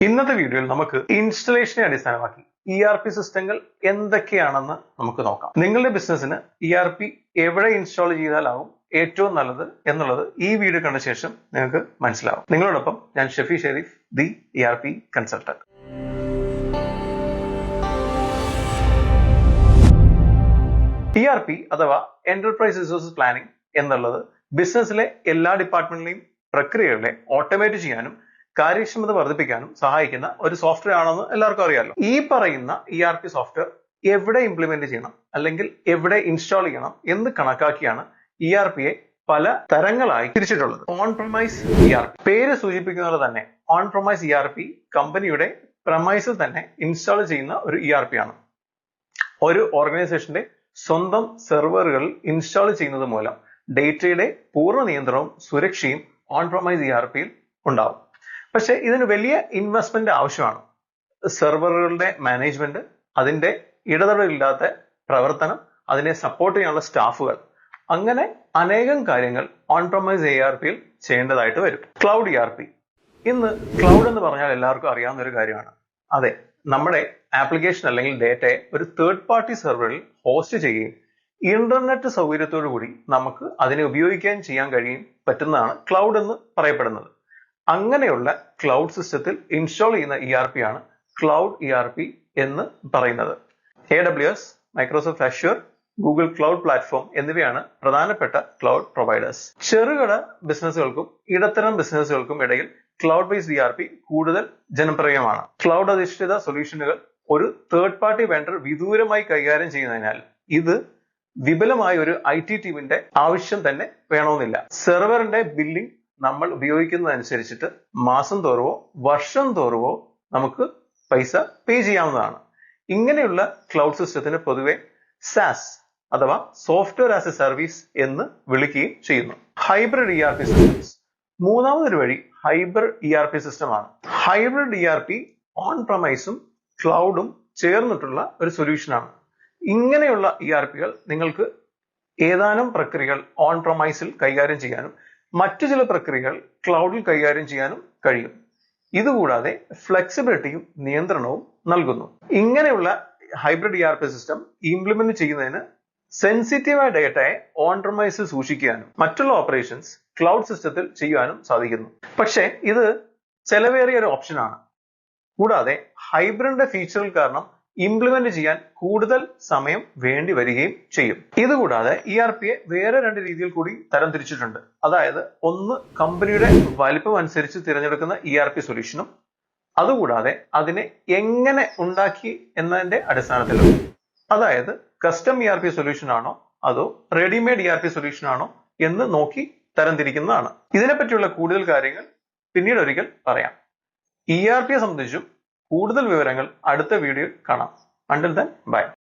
ഇന്നത്തെ വീഡിയോയിൽ നമുക്ക് ഇൻസ്റ്റലേഷനെ അടിസ്ഥാനമാക്കി ERP സിസ്റ്റങ്ങൾ എന്തൊക്കെയാണെന്ന് നമുക്ക് നോക്കാം. നിങ്ങളുടെ ബിസിനസ്സിന് ERP എവിടെ ഇൻസ്റ്റാൾ ചെയ്താലാവും ഏറ്റവും നല്ലത് എന്നുള്ളത് ഈ വീഡിയോ കണ്ട ശേഷം നിങ്ങൾക്ക് മനസ്സിലാവും. നിങ്ങളോടൊപ്പം ഞാൻ Shefi Sherif, the ERP consultant. ERP അഥവാ എന്റർപ്രൈസ് റിസോഴ്സ് പ്ലാനിംഗ് എന്നുള്ളത് ബിസിനസ്സിലെ എല്ലാ ഡിപ്പാർട്ട്മെന്റിലെയും പ്രക്രിയകളെ ഓട്ടോമേറ്റ് ചെയ്യാനും കാര്യക്ഷമത വർദ്ധിപ്പിക്കാനും സഹായിക്കുന്ന ഒരു സോഫ്റ്റ്വെയർ ആണെന്ന് എല്ലാവർക്കും അറിയാമല്ലോ. ഈ പറയുന്ന ERP സോഫ്റ്റ്വെയർ എവിടെ ഇംപ്ലിമെന്റ് ചെയ്യണം അല്ലെങ്കിൽ എവിടെ ഇൻസ്റ്റാൾ ചെയ്യണം എന്ന് കണക്കാക്കിയാണ് ERPയെ പല തരങ്ങളായി തിരിച്ചിട്ടുള്ളത്. ഓൺ പ്രൊമൈസ് ERP പേര് സൂചിപ്പിക്കുന്നത് തന്നെ ഓൺ പ്രൊമൈസ് ERP കമ്പനിയുടെ പ്രമൈസിൽ തന്നെ ഇൻസ്റ്റാൾ ചെയ്യുന്ന ഒരു ERP ആണ്. ഒരു ഓർഗനൈസേഷന്റെ സ്വന്തം സെർവറുകളിൽ ഇൻസ്റ്റാൾ ചെയ്യുന്നത് മൂലം ഡേറ്റയുടെ പൂർണ്ണ നിയന്ത്രണവും സുരക്ഷയും ഓൺ പ്രൊമൈസ് ERPയിൽ ഉണ്ടാവും. പക്ഷെ ഇതിന് വലിയ ഇൻവെസ്റ്റ്മെന്റ് ആവശ്യമാണ്. സെർവറുകളുടെ മാനേജ്മെന്റ്, അതിന്റെ ഇടതടവില്ലാത്ത പ്രവർത്തനം, അതിനെ സപ്പോർട്ട് ചെയ്യാനുള്ള സ്റ്റാഫുകൾ, അങ്ങനെ അനേകം കാര്യങ്ങൾ ഓൺ പ്രൊമൈസ് ERPയിൽ ചെയ്യേണ്ടതായിട്ട് വരും. ക്ലൗഡ് ERP ഇന്ന് ക്ലൗഡ് എന്ന് പറഞ്ഞാൽ എല്ലാവർക്കും അറിയാവുന്ന ഒരു കാര്യമാണ്. അതെ, നമ്മുടെ ആപ്ലിക്കേഷൻ അല്ലെങ്കിൽ ഡേറ്റയെ ഒരു തേർഡ് പാർട്ടി സെർവറിൽ ഹോസ്റ്റ് ചെയ്യുകയും ഇന്റർനെറ്റ് സൗകര്യത്തോടു കൂടി നമുക്ക് അതിനെ ഉപയോഗിക്കാൻ ചെയ്യാൻ കഴിയും പറ്റുന്നതാണ് ക്ലൗഡ് എന്ന് പറയപ്പെടുന്നത്. അങ്ങനെയുള്ള ക്ലൗഡ് സിസ്റ്റത്തിൽ ഇൻസ്റ്റാൾ ചെയ്യുന്ന ERP ആണ് ക്ലൗഡ് ERP എന്ന് പറയുന്നത്. AWS, Microsoft assure, Google cloud platform എന്നിവയാണ് പ്രധാനപ്പെട്ട ക്ലൗഡ് പ്രൊവൈഡേഴ്സ്. ചെറുകിട ബിസിനസ്സുകൾക്കും ഇടത്തരം ബിസിനസ്സുകൾക്കും ഇടയിൽ ക്ലൗഡ് ബേസ്ഡ് ERP കൂടുതൽ ജനപ്രിയമാണ്. ക്ലൗഡ് അധിഷ്ഠിത സൊല്യൂഷനുകൾ ഒരു തേർഡ് പാർട്ടി വെണ്ടർ വിദൂരമായി കൈകാര്യം ചെയ്യുന്നതിനാൽ ഇത് വിപുലമായ ഒരു IT ടീമിന്റെ ആവശ്യം തന്നെ വേണമെന്നില്ല. സെർവറിന്റെ ബില്ലിംഗ് നമ്മൾ ഉപയോഗിക്കുന്നതനുസരിച്ചിട്ട് മാസം തോറുവോ വർഷം തോറുവോ നമുക്ക് പൈസ പേ ചെയ്യാവുന്നതാണ്. ഇങ്ങനെയുള്ള ക്ലൗഡ് സിസ്റ്റത്തിന് പൊതുവെ SaaS അഥവാ സോഫ്റ്റ്വെയർ ആസ് എ സർവീസ് എന്ന് വിളിക്കുകയും ചെയ്യുന്നു. ഹൈബ്രിഡ് ERP സിസ്റ്റംസ് മൂന്നാമതൊരു വഴി ഹൈബ്രിഡ് ERP സിസ്റ്റമാണ്. ഹൈബ്രിഡ് ERP ഓൺ പ്രൊമൈസും ക്ലൗഡും ചേർന്നിട്ടുള്ള ഒരു സൊല്യൂഷനാണ്. ഇങ്ങനെയുള്ള ERPകൾ നിങ്ങൾക്ക് ഏതാനും പ്രക്രിയകൾ ഓൺ പ്രൊമൈസിൽ കൈകാര്യം ചെയ്യാനും മറ്റു ചില പ്രക്രിയകൾ ക്ലൗഡിൽ കൈകാര്യം ചെയ്യാനും കഴിയും. ഇതുകൂടാതെ ഫ്ലെക്സിബിലിറ്റിയും നിയന്ത്രണവും നൽകുന്നു. ഇങ്ങനെയുള്ള ഹൈബ്രിഡ് ERP സിസ്റ്റം ഇംപ്ലിമെന്റ് ചെയ്യുന്നതിന് സെൻസിറ്റീവായ ഡേറ്റയെ ഓൺ പ്രൊമൈസിൽ സൂക്ഷിക്കാനും മറ്റുള്ള ഓപ്പറേഷൻസ് ക്ലൗഡ് സിസ്റ്റത്തിൽ ചെയ്യാനും സാധിക്കുന്നു. പക്ഷേ ഇത് ചെലവേറിയ ഒരു ഓപ്ഷനാണ്. കൂടാതെ ഹൈബ്രിഡിന്റെ ഫീച്ചറുകൾ കാരണം ഇംപ്ലിമെന്റ് ചെയ്യാൻ കൂടുതൽ സമയം വേണ്ടി വരികയും ചെയ്യും. ഇതുകൂടാതെ ERPയെ വേറെ രണ്ട് രീതിയിൽ കൂടി തരംതിരിച്ചിട്ടുണ്ട്. അതായത് ഒന്ന് കമ്പനിയുടെ വലിപ്പം അനുസരിച്ച് തിരഞ്ഞെടുക്കുന്ന ERP സൊല്യൂഷനും അതുകൂടാതെ അതിനെ എങ്ങനെ ഉണ്ടാക്കി എന്നതിന്റെ അടിസ്ഥാനത്തിലും. അതായത് കസ്റ്റം ERP സൊല്യൂഷൻ ആണോ അതോ റെഡിമെയ്ഡ് ERP സൊല്യൂഷൻ ആണോ എന്ന് നോക്കി തരംതിരിക്കുന്നതാണ്. ഇതിനെപ്പറ്റിയുള്ള കൂടുതൽ കാര്യങ്ങൾ പിന്നീട് ഒരിക്കൽ പറയാം. ERPയെ സംബന്ധിച്ചും കൂടുതൽ വിവരങ്ങൾ അടുത്ത വീഡിയോയിൽ കാണാം. Until then, bye.